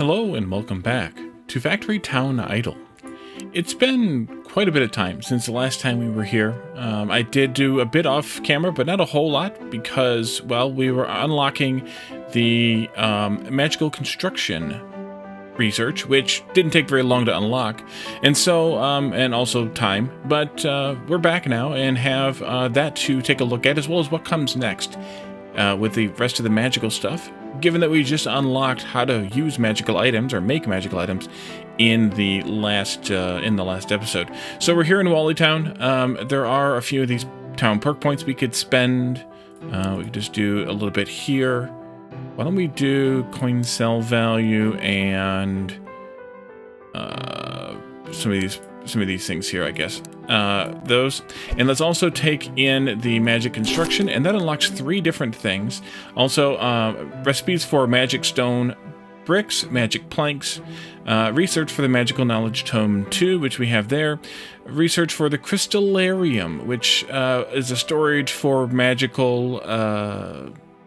Hello and welcome back to Factory Town Idle. It's been quite a bit of time since the last time we were here. I did do a bit off camera, but not a whole lot because, well, we were unlocking the magical construction research, which didn't take very long to unlock, and so and also time. But we're back now and have that to take a look at, as well as what comes next with the rest of the magical stuff. Given that we just unlocked how to use magical items or make magical items in the last episode, so we're here in Wally Town. There are a few of these town perk points we could spend. We could just do a little bit here. Why don't we do coin sell value and some of these things here, I guess. Those. And let's also take in the magic construction, and that unlocks 3 different things. Also, recipes for magic stone bricks, magic planks, research for the magical knowledge tome 2, which we have there, research for the crystallarium, which is a storage for magical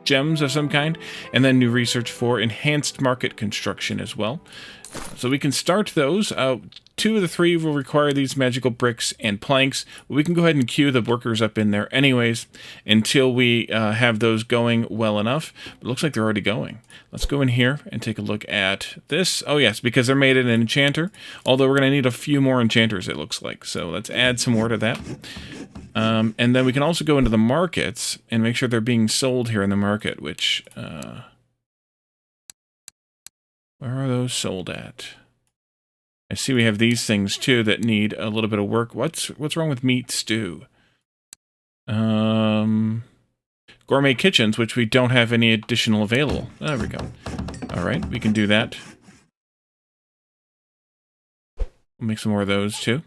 gems of some kind, and then new research for enhanced market construction as well. So we can start those. 2 of the 3 will require these magical bricks and planks. We can go ahead and queue the workers up in there anyways until we have those going well enough. But it looks like they're already going. Let's go in here and take a look at this. Oh yes, because they're made an enchanter. Although we're going to need a few more enchanters, it looks like. So let's add some more to that. And then we can also go into the markets and make sure they're being sold here in the market, which... where are those sold at? I see we have these things too that need a little bit of work. What's wrong with meat stew? Gourmet kitchens, which we don't have any additional available. There we go. All right, we can do that. We'll make some more of those too.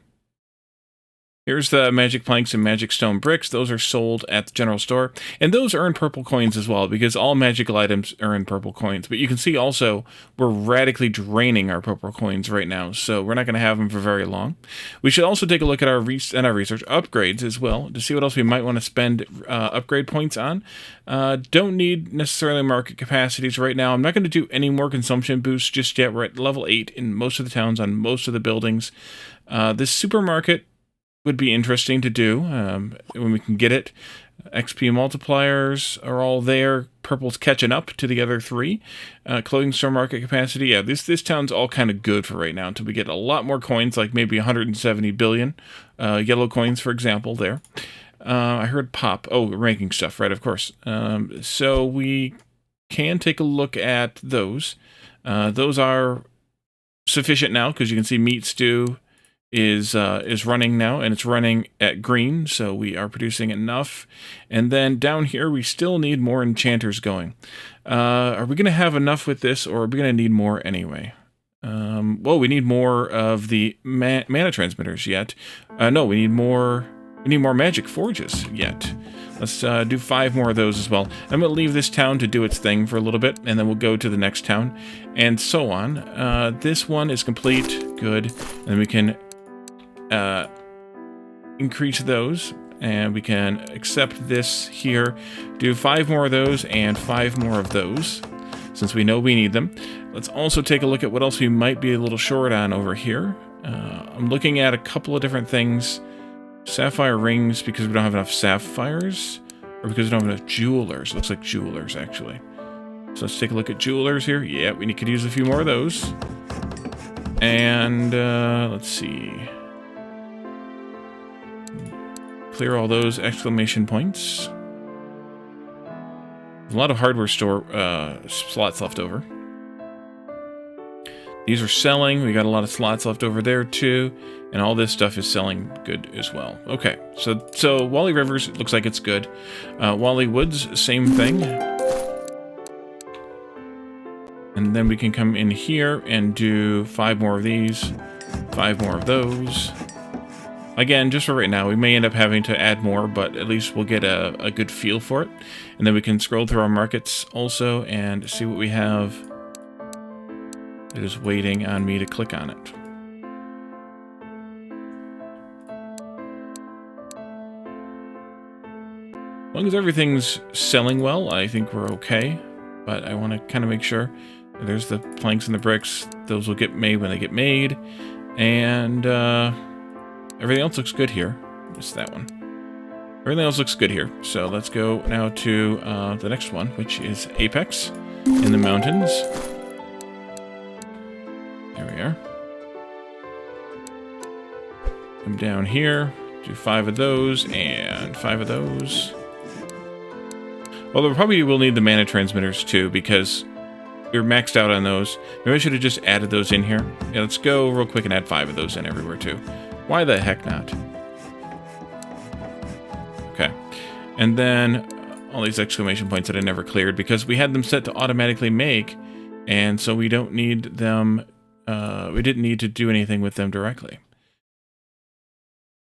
Here's the magic planks and magic stone bricks. Those are sold at the general store. And those earn purple coins as well, because all magical items earn purple coins. But you can see also we're radically draining our purple coins right now, so we're not going to have them for very long. We should also take a look at our research upgrades as well to see what else we might want to spend upgrade points on. Don't need necessarily market capacities right now. I'm not going to do any more consumption boosts just yet. We're at level 8 in most of the towns on most of the buildings. This supermarket would be interesting to do when we can get it. XP multipliers are all there. Purple's catching up to the other 3. Clothing store market capacity. Yeah, this town's all kind of good for right now until we get a lot more coins, like maybe 170 billion yellow coins, for example, there. I heard pop. Oh, we're making stuff, right, of course. So we can take a look at those. Those are sufficient now, because you can see meat stew is running now, and it's running at green, so we are producing enough. And then down here we still need more enchanters going. Are we going to have enough with this, or are we going to need more anyway? Well, we need more of the mana transmitters yet. No, we need more magic forges yet. Let's do 5 more of those as well. I'm going to leave this town to do its thing for a little bit, and then we'll go to the next town, and so on. This one is complete. Good. And we can increase those, and we can accept this here, do 5 more of those and 5 more of those, since we know we need them. Let's also take a look at what else we might be a little short on over here. I'm looking at a couple of different things. Sapphire rings, because we don't have enough sapphires, or because we don't have enough jewelers. Looks like jewelers, actually. So let's take a look at jewelers here. Yeah, we could use a few more of those. And let's see. Clear all those exclamation points. There's a lot of hardware store slots left over. These are selling. We got a lot of slots left over there too, and all this stuff is selling good as well. Okay, so Wally Rivers looks like it's good. Wally Woods, same thing. And then we can come in here and do 5 more of these, 5 more of those. Again, just for right now, we may end up having to add more, but at least we'll get a good feel for it. And then we can scroll through our markets also and see what we have. It is waiting on me to click on it. As long as everything's selling well, I think we're okay. But I want to kind of make sure. There's the planks and the bricks. Those will get made when they get made. And everything else looks good here. Just that one. Everything else looks good here. So let's go now to the next one, which is Apex in the mountains. There we are. Come down here. Do 5 of those and 5 of those. Well, we probably will need the mana transmitters too, because we're maxed out on those. Maybe I should have just added those in here. Yeah, let's go real quick and add 5 of those in everywhere too. Why the heck not? Okay. And then all these exclamation points that I never cleared because we had them set to automatically make, and so we don't need them, we didn't need to do anything with them directly.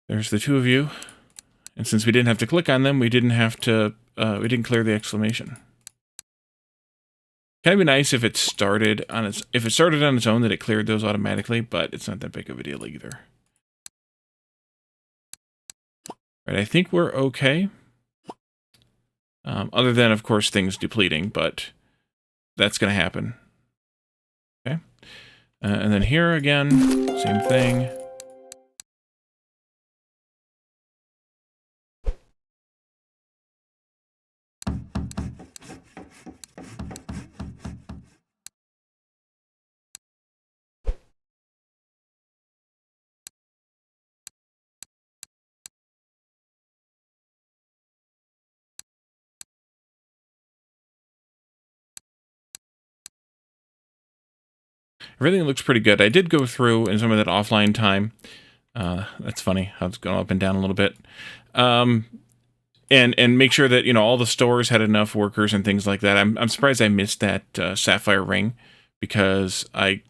There's the 2 of you. And since we didn't have to click on them, we didn't have to, we didn't clear the exclamation. Kind of be nice if it started on its, own that it cleared those automatically, but it's not that big of a deal either. Right, I think we're okay. Other than, of course, things depleting, but that's going to happen. Okay. And then here again, same thing. Everything looks pretty good. I did go through in some of that offline time. That's funny how it's going up and down a little bit. And make sure that, you know, all the stores had enough workers and things like that. I'm surprised I missed that sapphire ring because I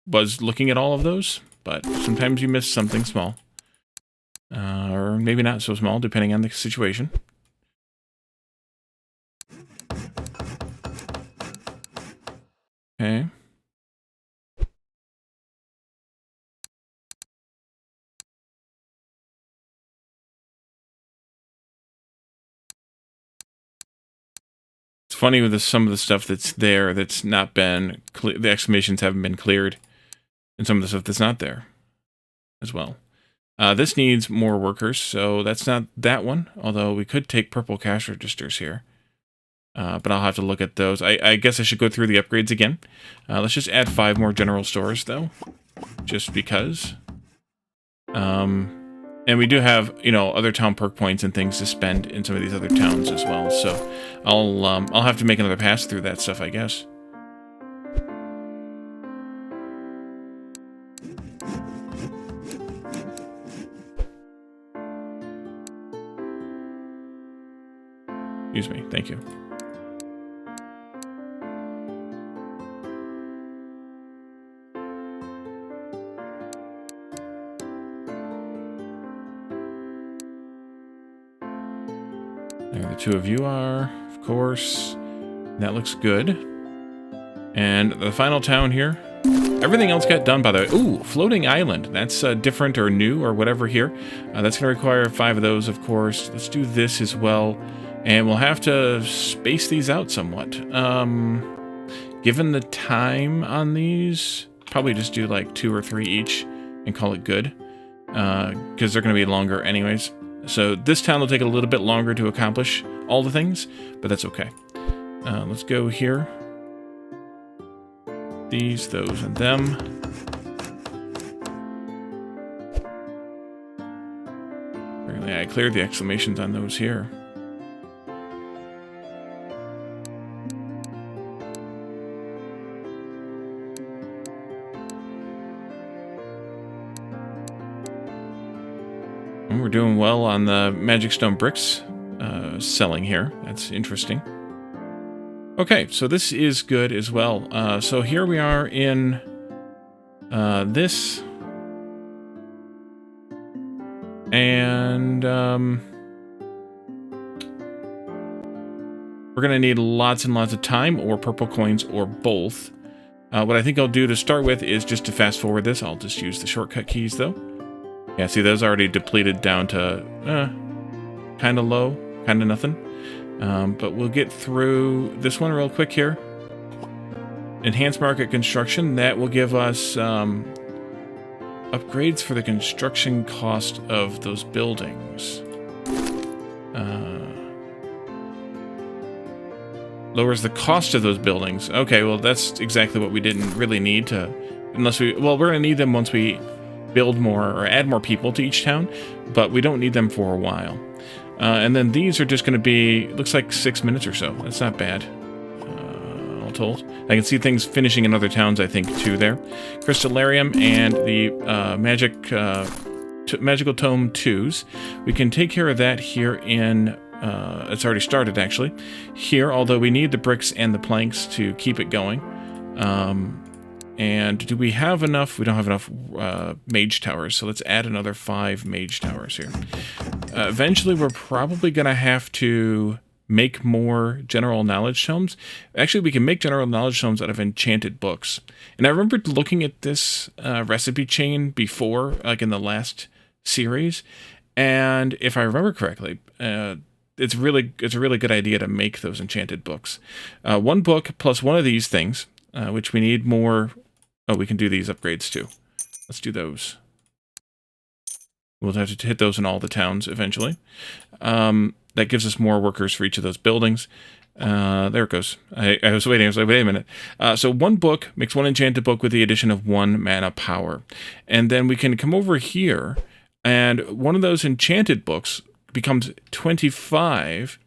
was looking at all of those, but sometimes you miss something small. Or maybe not so small, depending on the situation. Okay. Funny with some of the stuff that's there that's not been the exclamations haven't been cleared, and some of the stuff that's not there as well. This needs more workers, so that's not that one, although we could take purple cash registers here, but I'll have to look at those. I guess I should go through the upgrades again. Let's just add 5 more general stores though, just because. And we do have, you know, other town perk points and things to spend in some of these other towns as well. So I'll have to make another pass through that stuff, I guess. Excuse me. Thank you. There the 2 of you are, of course. That looks good. And the final town here. Everything else got done, by the way. Ooh, floating island. That's different or new or whatever here. That's going to require 5 of those, of course. Let's do this as well. And we'll have to space these out somewhat. Given the time on these, probably just do like 2 or 3 each and call it good. Because they're going to be longer anyways. So this town will take a little bit longer to accomplish all the things, but that's okay. Let's go here. These, those, and them. Apparently I cleared the exclamations on those here. We're doing well on the magic stone bricks selling here. That's interesting. Okay, so this is good as well. So here we are in this. And we're going to need lots and lots of time or purple coins or both. What I think I'll do to start with is just to fast forward this. I'll just use the shortcut keys though. Yeah, see, those already depleted down to kind of low, kind of nothing. But we'll get through this one real quick here. Enhanced market construction, that will give us upgrades for the construction cost of those buildings. Lowers the cost of those buildings. Okay, well, that's exactly what we didn't really need to... Unless we... Well, we're going to need them once we build more or add more people to each town, but we don't need them for a while. And then these are just going to be... Looks like 6 minutes or so. That's not bad. All told. I can see things finishing in other towns, I think, too, there. Crystallarium and the Magical Tome 2s. We can take care of that here in... it's already started, actually. Here, although we need the bricks and the planks to keep it going. And do we have enough? We don't have enough mage towers, so let's add another 5 mage towers here. Eventually, we're probably going to have to make more general knowledge tomes. Actually, we can make general knowledge tomes out of enchanted books. And I remember looking at this recipe chain before, like in the last series, and if I remember correctly, it's a really good idea to make those enchanted books. 1 book plus 1 of these things, which we need more. Oh, we can do these upgrades too. Let's do those. We'll have to hit those in all the towns eventually. That gives us more workers for each of those buildings. There it goes. I was waiting. I was like, wait a minute. So 1 book makes 1 enchanted book with the addition of 1 mana power. And then we can come over here, and one of those enchanted books becomes 25.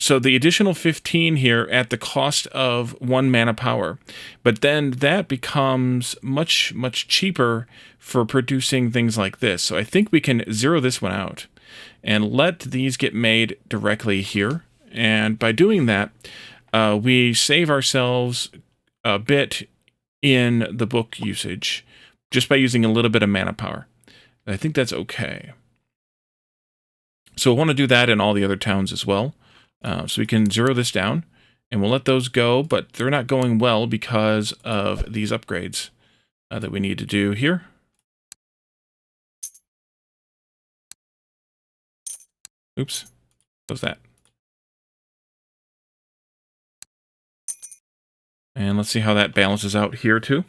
So the additional 15 here at the cost of 1 mana power. But then that becomes much, much cheaper for producing things like this. So I think we can zero this one out and let these get made directly here. And by doing that, we save ourselves a bit in the book usage just by using a little bit of mana power. I think that's okay. So we'll want to do that in all the other towns as well. So we can zero this down, and we'll let those go, but they're not going well because of these upgrades that we need to do here. Oops. What's that? And let's see how that balances out here, too.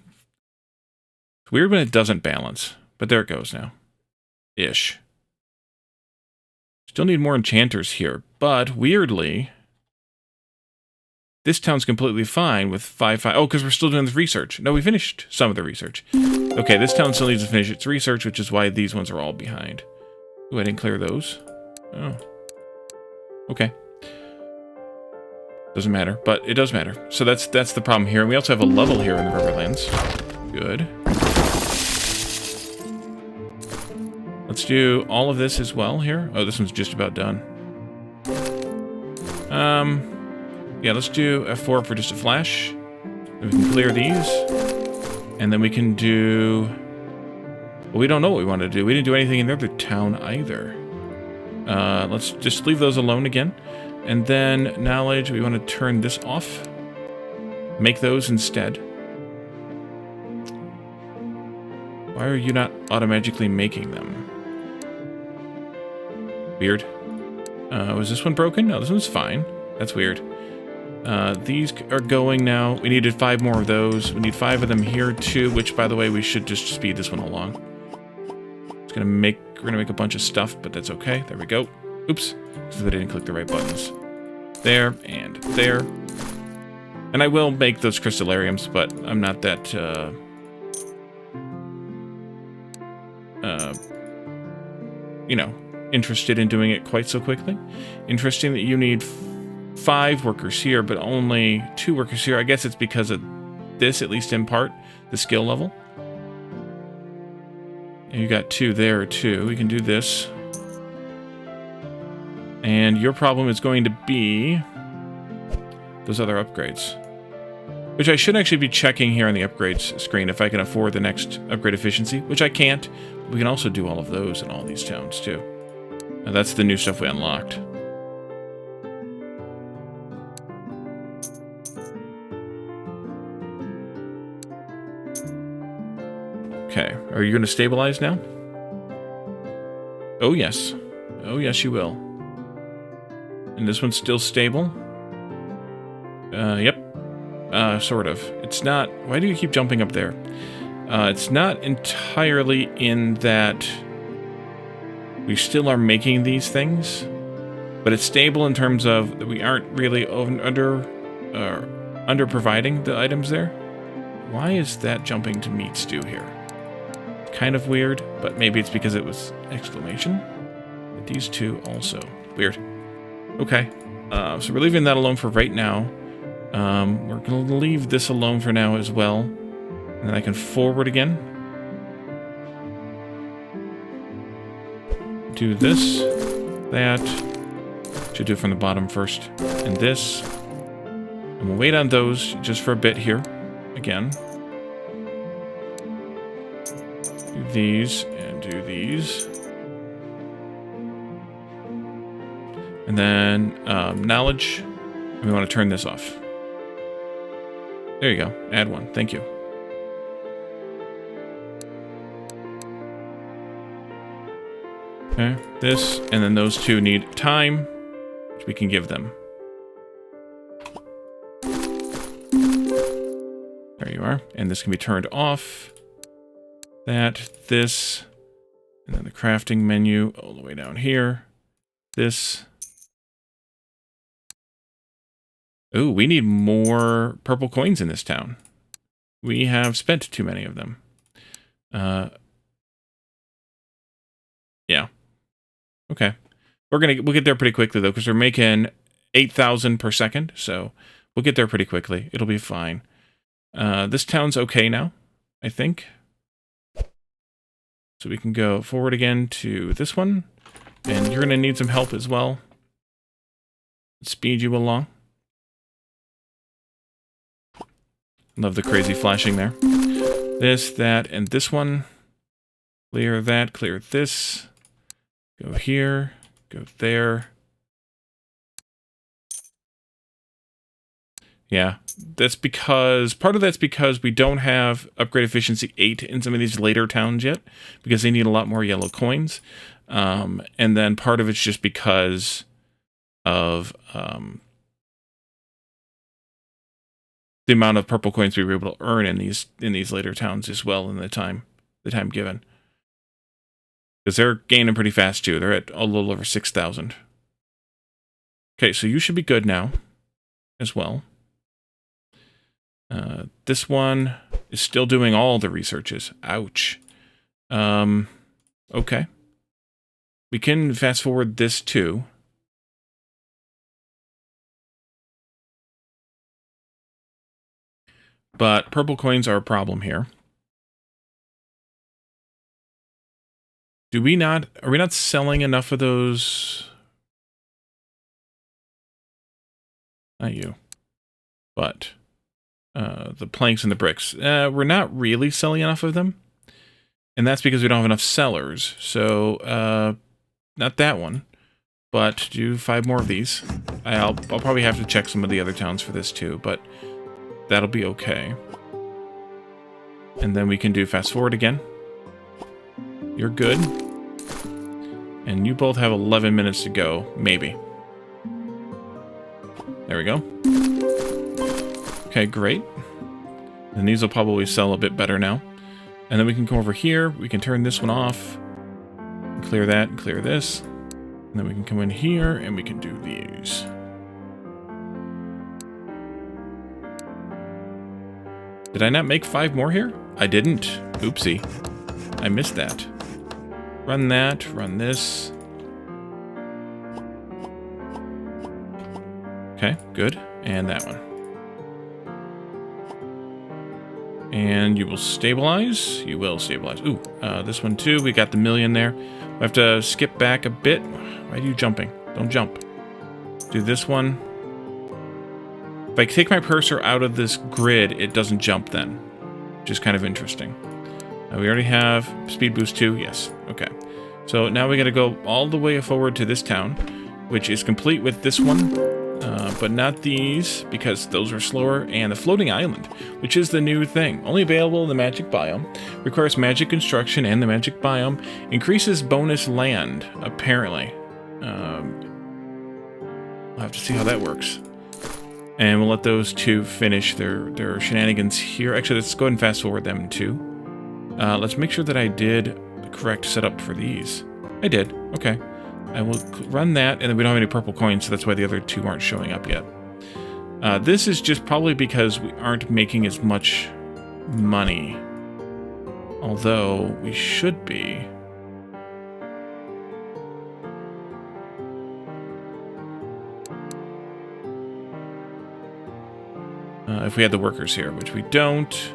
It's weird when it doesn't balance, but there it goes now. Ish. Still need more enchanters here, but weirdly, this town's completely fine with 5-5. Oh, because we're still doing this research. No, we finished some of the research. Okay, this town still needs to finish its research, which is why these ones are all behind. Ooh, I didn't clear those. Oh. Okay. Doesn't matter, but it does matter. So that's the problem here. And we also have a level here in the Riverlands. Good. Let's do all of this as well here. Oh, this one's just about done. Yeah, let's do F4 for just a flash. Then we can clear these. And then we can do... Well, we don't know what we want to do. We didn't do anything in the other town either. Let's just leave those alone again. And then knowledge, we want to turn this off. Make those instead. Why are you not automatically making them? Weird. Was this one broken? No, this one's fine. That's weird. These are going now. We needed 5 more of those. We need 5 of them here too, which, by the way, we should just speed this one along. We're gonna make a bunch of stuff, but that's okay. There we go. Oops, because I didn't click the right buttons. There and there. And I will make those crystallariums, but I'm not that you know, interested in doing it quite so quickly. Interesting that you need 5 workers here, but only 2 workers here. I guess it's because of this, at least in part, the skill level. And you got 2 there, too. We can do this. And your problem is going to be those other upgrades. Which I should actually be checking here on the upgrades screen if I can afford the next upgrade efficiency, which I can't. We can also do all of those in all these towns, too. And that's the new stuff we unlocked. Okay, are you going to stabilize now? Oh, yes. Oh, yes, you will. And this one's still stable? Yep. sort of. It's not... Why do you keep jumping up there? It's not entirely in that we still are making these things, but it's stable in terms of that we aren't really under providing the items there. Why is that jumping to meat stew here? Kind of weird, but maybe it's because it was exclamation. But these two also. Weird. Okay. So we're leaving that alone for right now. We're going to leave this alone for now as well. And then I can forward again. Do this, that. Should do it from the bottom first. And this. And we'll wait on those just for a bit here. Again. Do these and do these. And then knowledge. We want to turn this off. There you go. Add one. Thank you. Okay. This and then those two need time, which we can give them. There you are. And this can be turned off. That, this, and then the crafting menu all the way down here. This. Ooh, we need more purple coins in this town. We have spent too many of them. Yeah. Okay. We'll get there pretty quickly though, because we're making 8,000 per second, so we'll get there pretty quickly. It'll be fine. This town's okay now, I think. So we can go forward again to this one, and you're gonna need some help as well. Speed you along. Love the crazy flashing there. This, that, and this one. Clear that, clear this. Go here, go there. Yeah, that's because, part of that's because we don't have upgrade efficiency 8 in some of these later towns yet, because they need a lot more yellow coins. And then part of it's just because of the amount of purple coins we were able to earn in these later towns as well in the time given. Because they're gaining pretty fast too. They're at a little over 6,000. Okay, so you should be good now as well. This one is still doing all the researches. Ouch. Okay. We can fast forward this too. But purple coins are a problem here. Are we not selling enough of those? Not you. But the planks and the bricks. We're not really selling enough of them. And that's because we don't have enough sellers. So, not that one. But do 5 more of these. I'll probably have to check some of the other towns for this too, but that'll be okay. And then we can do fast forward again. You're good. And you both have 11 minutes to go, maybe. There we go. Okay, great. And these will probably sell a bit better now. And then we can come over here. We can turn this one off. Clear that and clear this. And then we can come in here and we can do these. Did I not make 5 more here? I didn't. Oopsie. I missed that. Run that, run this. Okay, good. And that one. And you will stabilize. You will stabilize. Ooh, this one too. We got the million there. We have to skip back a bit. Why are you jumping? Don't jump. Do this one. If I take my cursor out of this grid, it doesn't jump then. Which is kind of interesting. We already have speed boost 2. Yes. Okay. So now we got to go all the way forward to this town, which is complete with this one, but not these, because those are slower, and the floating island, which is the new thing. Only available in the magic biome, requires magic construction, and the magic biome increases bonus land, apparently. We'll have to see how that works. And we'll let those two finish their shenanigans here. Actually, let's go ahead and fast forward them too. Let's make sure that I did the correct setup for these. I did. Okay. I will run that, and then we don't have any purple coins, so that's why the other two aren't showing up yet. This is just probably because we aren't making as much money. Although, we should be. If we had the workers here, which we don't.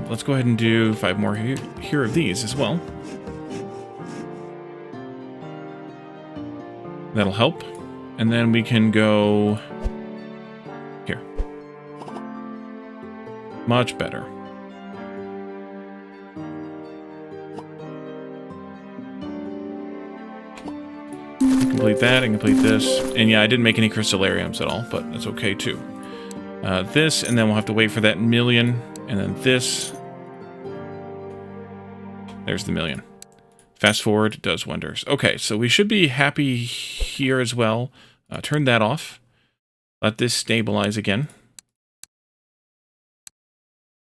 Let's go ahead and do 5 more here of these as well. That'll help. And then we can go here. Much better. Complete that and complete this. And yeah, I didn't make any crystallariums at all, but that's okay too. This, and then we'll have to wait for that million. And then this. There's the million. Fast forward does wonders. Okay, so we should be happy here as well. Turn that off. Let this stabilize again.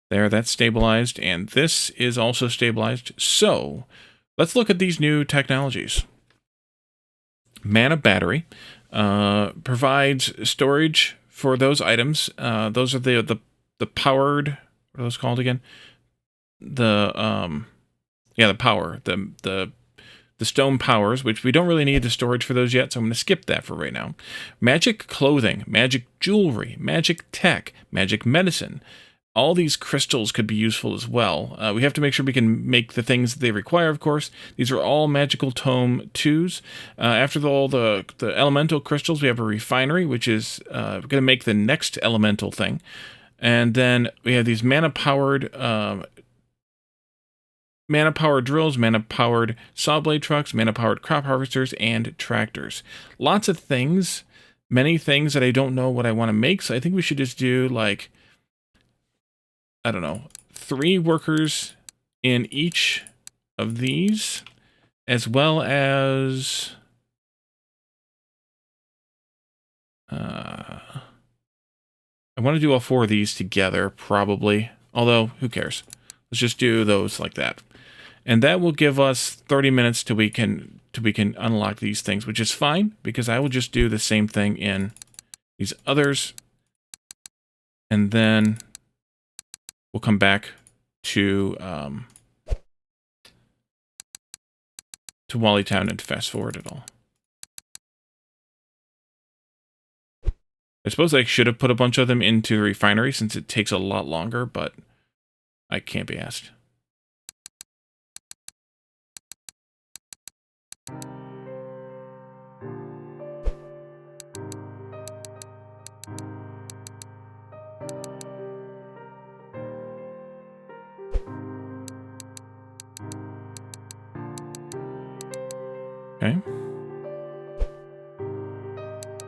There, that's stabilized. And this is also stabilized. So, let's look at these new technologies. Mana battery provides storage for those items. Those are the powered. What are those called again? The power. The stone powers, which we don't really need the storage for those yet, so I'm going to skip that for right now. Magic clothing, magic jewelry, magic tech, magic medicine. All these crystals could be useful as well. We have to make sure we can make the things that they require, of course. These are all magical tome 2s. After all the elemental crystals, we have a refinery, which is going to make the next elemental thing. And then we have these mana-powered drills, mana-powered saw blade trucks, mana-powered crop harvesters, and tractors. Lots of things, many things that I don't know what I want to make, so I think we should just do, like, I don't know, 3 workers in each of these, as well as I want to do all 4 of these together, probably. Although, who cares? Let's just do those like that. And that will give us 30 minutes till we can unlock these things, which is fine, because I will just do the same thing in these others. And then we'll come back to Wally Town and fast forward it all. I suppose I should have put a bunch of them into the refinery since it takes a lot longer, but I can't be asked. Okay.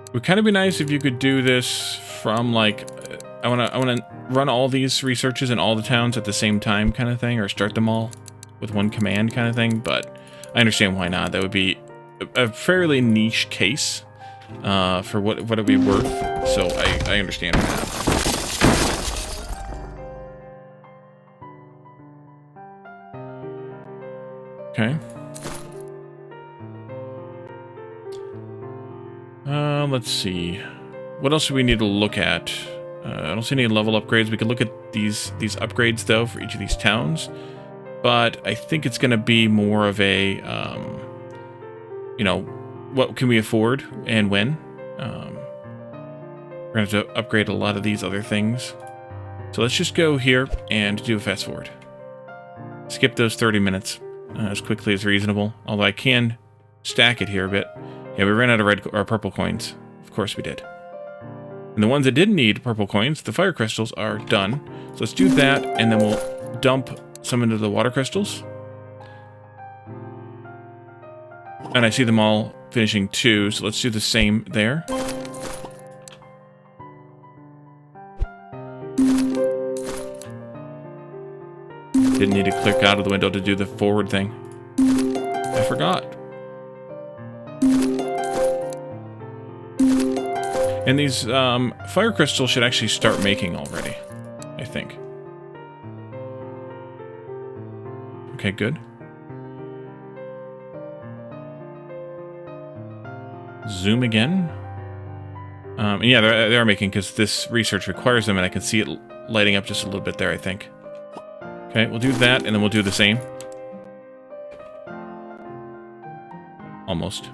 It would kind of be nice if you could do this from, like, I wanna run all these researches in all the towns at the same time kind of thing, or start them all with one command kind of thing, but I understand why not. That would be a fairly niche case for what it'd be worth, so I understand that. Okay. Let's see. What else do we need to look at? I don't see any level upgrades. We could look at these upgrades, though, for each of these towns. But I think it's going to be more of a, you know, what can we afford and when? We're going to have to upgrade a lot of these other things. So let's just go here and do a fast forward. Skip those 30 minutes as quickly as reasonable. Although I can stack it here a bit. Yeah, we ran out of red or purple coins. Of course we did. And the ones that didn't need purple coins, the fire crystals, are done. So let's do that, and then we'll dump some into the water crystals. And I see them all finishing 2, so let's do the same there. Didn't need to click out of the window to do the forward thing. I forgot. And these fire crystals should actually start making already, I think. Okay, good. Zoom again. And yeah, they are making, because this research requires them, and I can see it lighting up just a little bit there, I think. Okay, we'll do that, and then we'll do the same. Almost.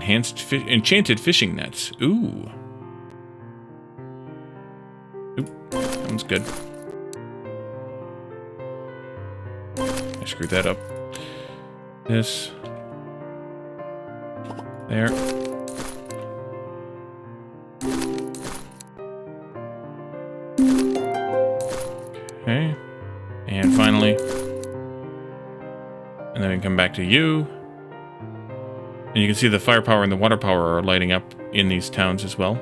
Enchanted fishing nets. Ooh. Oop, that one's good. I screwed that up. This. There. Okay. And finally. And then we can come back to you. And you can see the firepower and the water power are lighting up in these towns as well.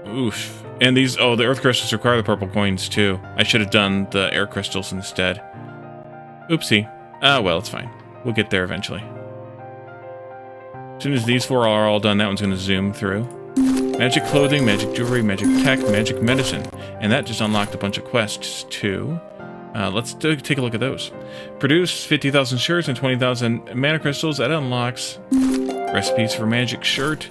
Oof. And these, oh, the earth crystals require the purple coins too. I should have done the air crystals instead. Oopsie. Ah, well, it's fine. We'll get there eventually. As soon as these four are all done, that one's going to zoom through. Magic clothing, magic jewelry, magic tech, magic medicine. And that just unlocked a bunch of quests too. Let's take a look at those. Produce 50,000 shirts and 20,000 mana crystals. That unlocks recipes for magic shirt.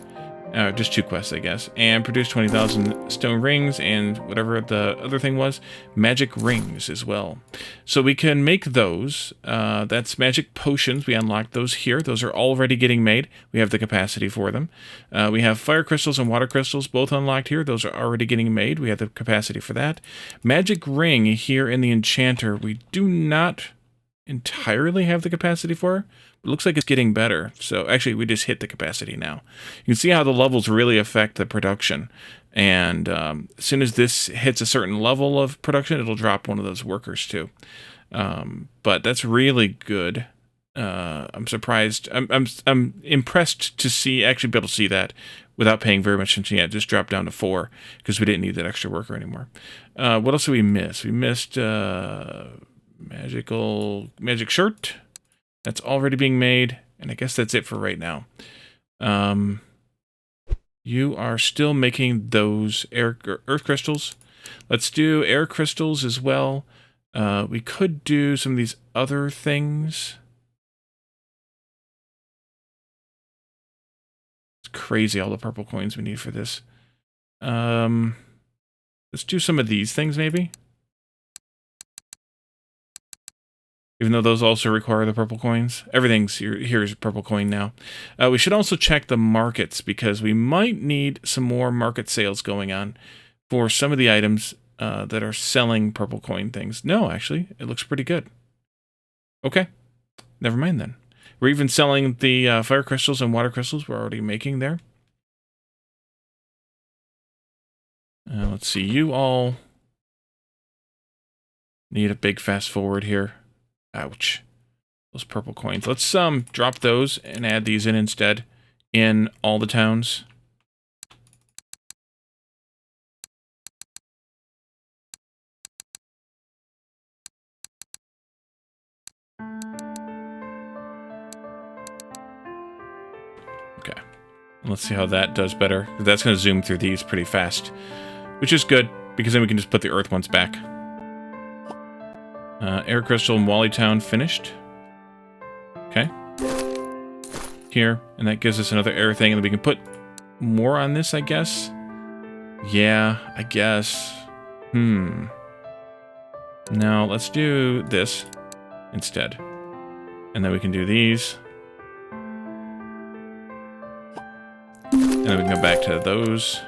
Just 2 quests, I guess. And produce 20,000 stone rings and whatever the other thing was. Magic rings as well. So we can make those. That's magic potions. We unlocked those here. Those are already getting made. We have the capacity for them. We have fire crystals and water crystals, both unlocked here. Those are already getting made. We have the capacity for that. Magic ring here in the enchanter. We do not entirely have the capacity for. It looks like it's getting better. So actually, we just hit the capacity now. You can see how the levels really affect the production. And as soon as this hits a certain level of production, it'll drop one of those workers too. But that's really good. I'm surprised. I'm impressed to see, actually be able to see that without paying very much attention. Yeah, it just dropped down to 4 because we didn't need that extra worker anymore. What else did we miss? We missed magic shirt. That's already being made, and I guess that's it for right now. You are still making those earth crystals. Let's do air crystals as well. We could do some of these other things. It's crazy all the purple coins we need for this. Let's do some of these things maybe. Even though those also require the purple coins. Everything's here is purple coin now. We should also check the markets because we might need some more market sales going on for some of the items that are selling purple coin things. No, actually, it looks pretty good. Okay, never mind then. We're even selling the fire crystals and water crystals we're already making there. Let's see, you all need a big fast forward here. Ouch. Those purple coins. Let's drop those and add these in instead in all the towns. Okay. Let's see how that does better. That's going to zoom through these pretty fast, which is good because then we can just put the earth ones back. Air Crystal and Wally Town finished. Okay. Here, and that gives us another air thing, and then we can put more on this, I guess. Yeah, I guess. Now, let's do this instead. And then we can do these. And then we can go back to those.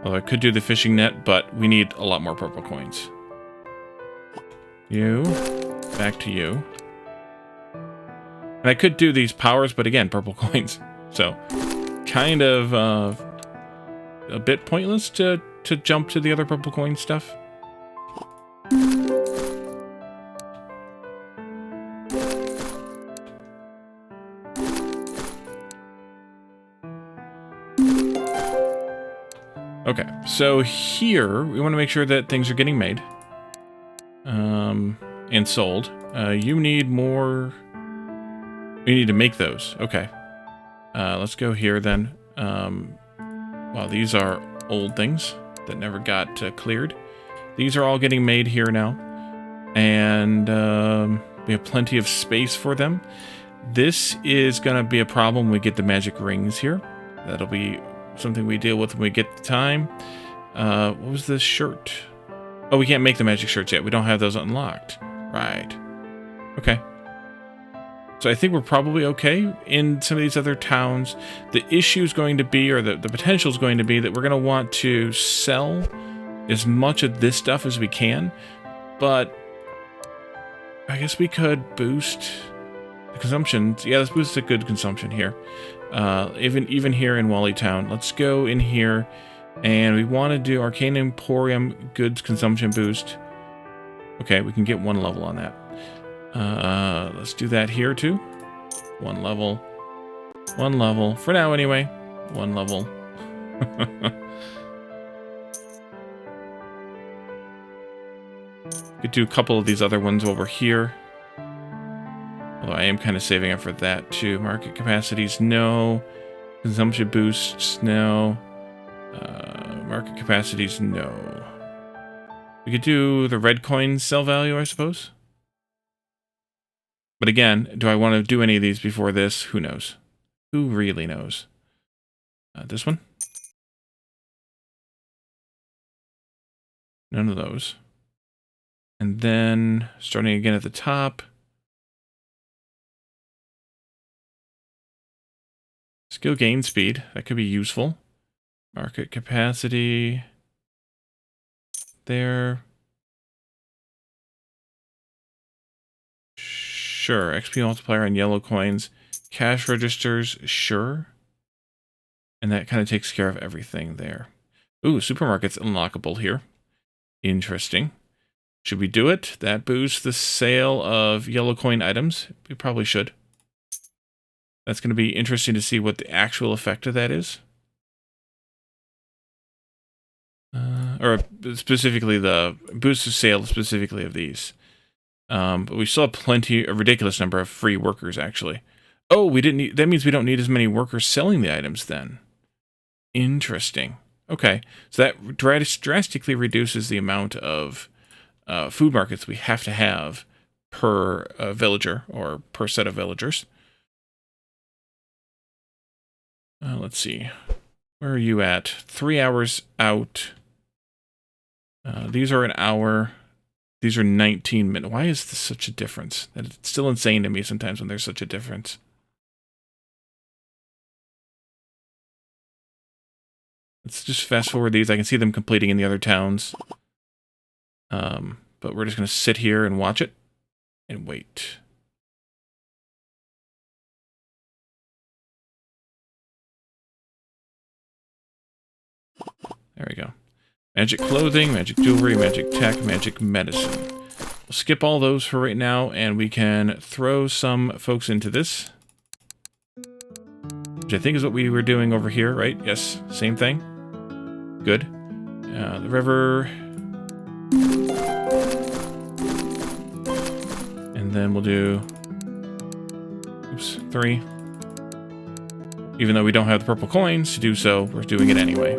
Although I could do the fishing net, but we need a lot more purple coins. You, back to you. And I could do these powers, but again, purple coins. So, kind of a bit pointless to jump to the other purple coin stuff. Okay, so here, we want to make sure that things are getting made. And sold. You need more We need to make those. Okay. Let's go here then. Well, these are old things that never got cleared. These are all getting made here now. And we have plenty of space for them. This is going to be a problem when we get the magic rings here. That'll be something we deal with when we get the time. What was this shirt? Oh, we can't make the magic shirts yet. We don't have those unlocked. Right. Okay. So I think we're probably okay in some of these other towns. The issue is going to be, or the potential is going to be, that we're going to want to sell as much of this stuff as we can. But I guess we could boost the consumption. Yeah, let's boost a good consumption here. Even here in Wally Town. Let's go in here, and we want to do Arcane Emporium goods consumption boost. Okay, we can get 1 level on that. Let's do that here too. 1 level. 1 level. For now anyway. 1 level. Could do a couple of these other ones over here. Although I am kind of saving up for that too. Market capacities, no. Consumption boosts, no. Market capacities, no. We could do the red coins sell value, I suppose. But again, do I want to do any of these before this? Who knows? Who really knows? This one? None of those. And then, starting again at the top. Skill gain speed. That could be useful. Market capacity. There. Sure. XP multiplier on yellow coins. Cash registers. Sure. And that kind of takes care of everything there. Ooh, supermarket's unlockable here. Interesting. Should we do it? That boosts the sale of yellow coin items. We probably should. That's going to be interesting to see what the actual effect of that is. Or specifically the boost of sale specifically of these. But we still have a ridiculous number of free workers, actually. Oh, we didn't need, that means we don't need as many workers selling the items then. Interesting. Okay, so that drastically reduces the amount of food markets we have to have per villager or per set of villagers. Let's see. Where are you at? 3 hours out. These are an hour. These are 19 minutes. Why is this such a difference? It's still insane to me sometimes when there's such a difference. Let's just fast forward these. I can see them completing in the other towns. But we're just going to sit here and watch it and wait. There we go. Magic clothing, magic jewelry, magic tech, magic medicine. We'll skip all those for right now, and we can throw some folks into this. Which I think is what we were doing over here, right? Yes, same thing. Good. The river. And then we'll do... Oops, 3. Even though we don't have the purple coins to do so, we're doing it anyway.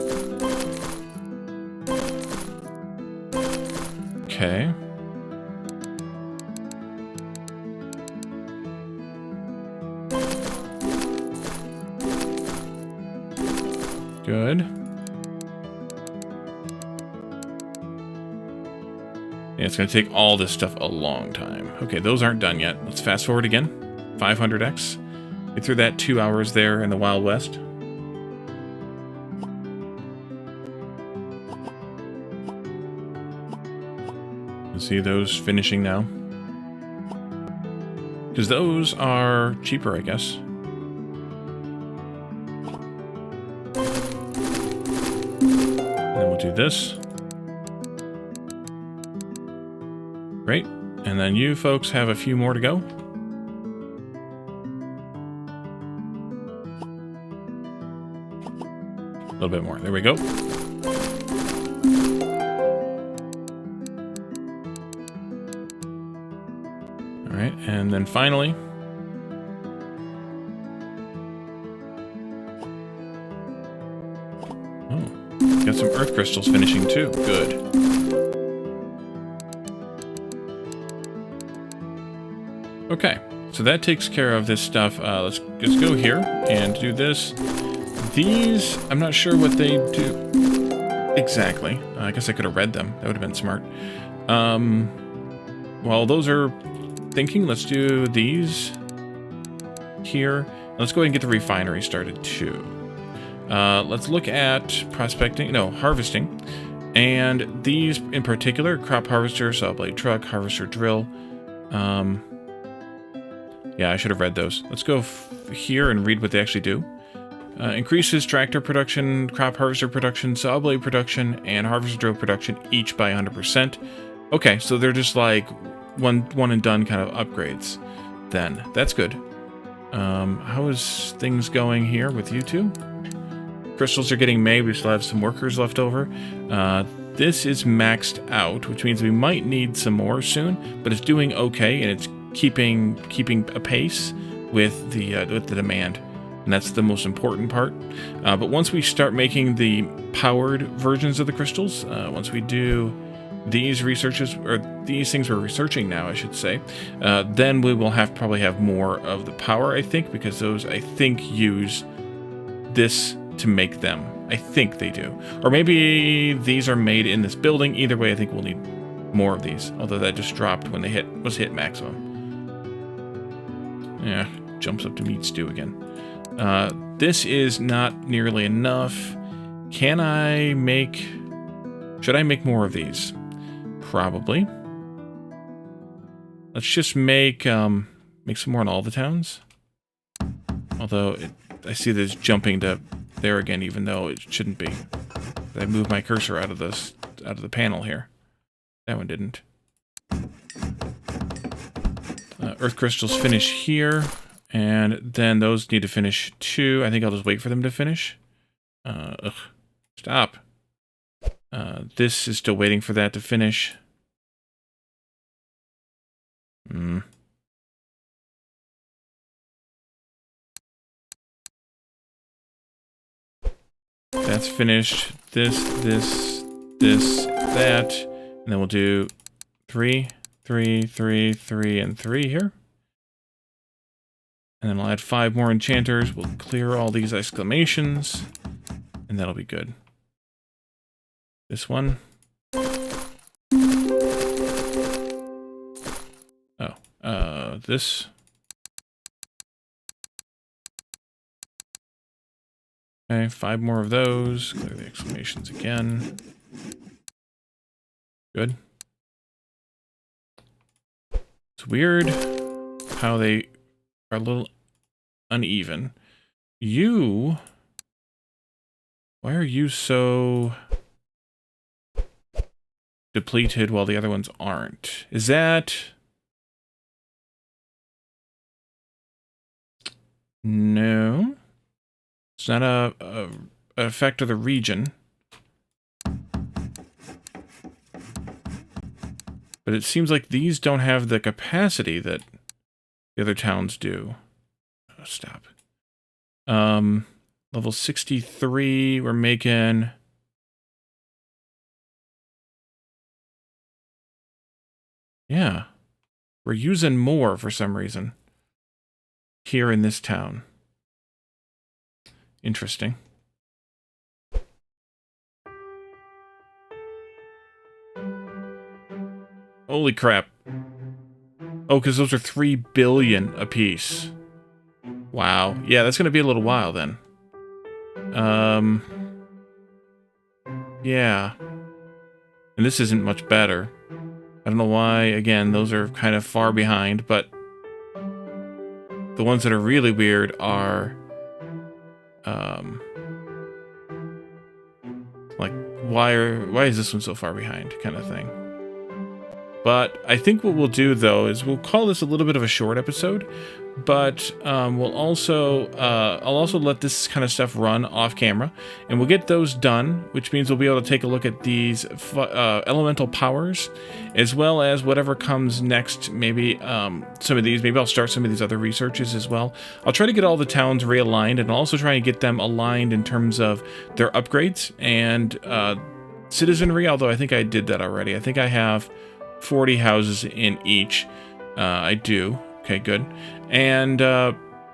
Okay. Good. Yeah, it's going to take all this stuff a long time. Okay, those aren't done yet. Let's fast forward again. 500x. We threw that 2 hours there in the Wild West. You see those finishing now. Because those are cheaper, I guess. And then we'll do this. Great. And then you folks have a few more to go. A little bit more. There we go. All right. And then finally, Oh, got some earth crystals finishing too. Good. Okay, so that takes care of this stuff. Let's just go here and do this. These, I'm not sure what they do exactly. I guess I could have read them. That would have been smart. While those are thinking, let's do these here. Let's go ahead and get the refinery started too. Let's look at prospecting, no, harvesting. And these in particular, crop harvester, saw blade truck, harvester drill. Yeah, I should have read those. Let's go here and read what they actually do. Increases tractor production, crop harvester production, saw blade production, and harvester drill production each by 100%. Okay, so they're just like one and done kind of upgrades. Then that's good. How is things going here with you two? Crystals are getting made. We still have some workers left over. This is maxed out, which means we might need some more soon. But it's doing okay, and it's keeping a pace with the demand. And that's the most important part. But once we start making the powered versions of the crystals, once we do these researches, or these things we're researching now, I should say, then we will probably have more of the power, I think, because those, I think, use this to make them. I think they do. Or maybe these are made in this building. Either way, I think we'll need more of these, although that just dropped when they was hit maximum. Yeah, jumps up to meat stew again. This is not nearly enough. Should I make more of these? Probably. Let's just make some more in all the towns. Although I see this jumping to there again, even though it shouldn't be. I moved my cursor out of the panel here. That one didn't. Earth crystals finish here, and then those need to finish too. I think I'll just wait for them to finish. Stop. This is still waiting for that to finish. That's finished. This, that. And then we'll do 3, 3, 3, 3, and 3 here. And then I'll add 5 more enchanters. We'll clear all these exclamations. And that'll be good. This one. Oh, this. Okay, 5 more of those. Clear the exclamations again. Good. It's weird how they are a little uneven. Why are you so depleted while the other ones aren't? Is that... No. It's not a effect of the region. But it seems like these don't have the capacity that the other towns do. Oh, stop. Level 63, we're making... Yeah. We're using more for some reason. Here in this town. Interesting. Holy crap. Oh, because those are 3 billion apiece. Wow. Yeah, that's going to be a little while then. Yeah. And this isn't much better. I don't know why, again, those are kind of far behind, but the ones that are really weird are, like, why is this one so far behind, kind of thing. But I think what we'll do, though, is we'll call this a little bit of a short episode, but we'll also I'll also let this kind of stuff run off camera, and we'll get those done, which means we'll be able to take a look at these elemental powers, as well as whatever comes next. Maybe some of these, maybe I'll start some of these other researches as well. I'll try to get all the towns realigned, and I'll also try and get them aligned in terms of their upgrades and citizenry, although I think I did that already. I think I have 40 houses in each. I do. Okay, good. And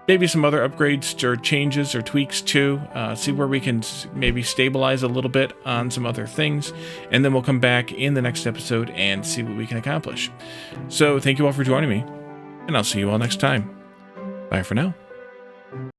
maybe some other upgrades or changes or tweaks too. See where we can maybe stabilize a little bit on some other things. And then we'll come back in the next episode and see what we can accomplish. So thank you all for joining me, and I'll see you all next time. Bye for now.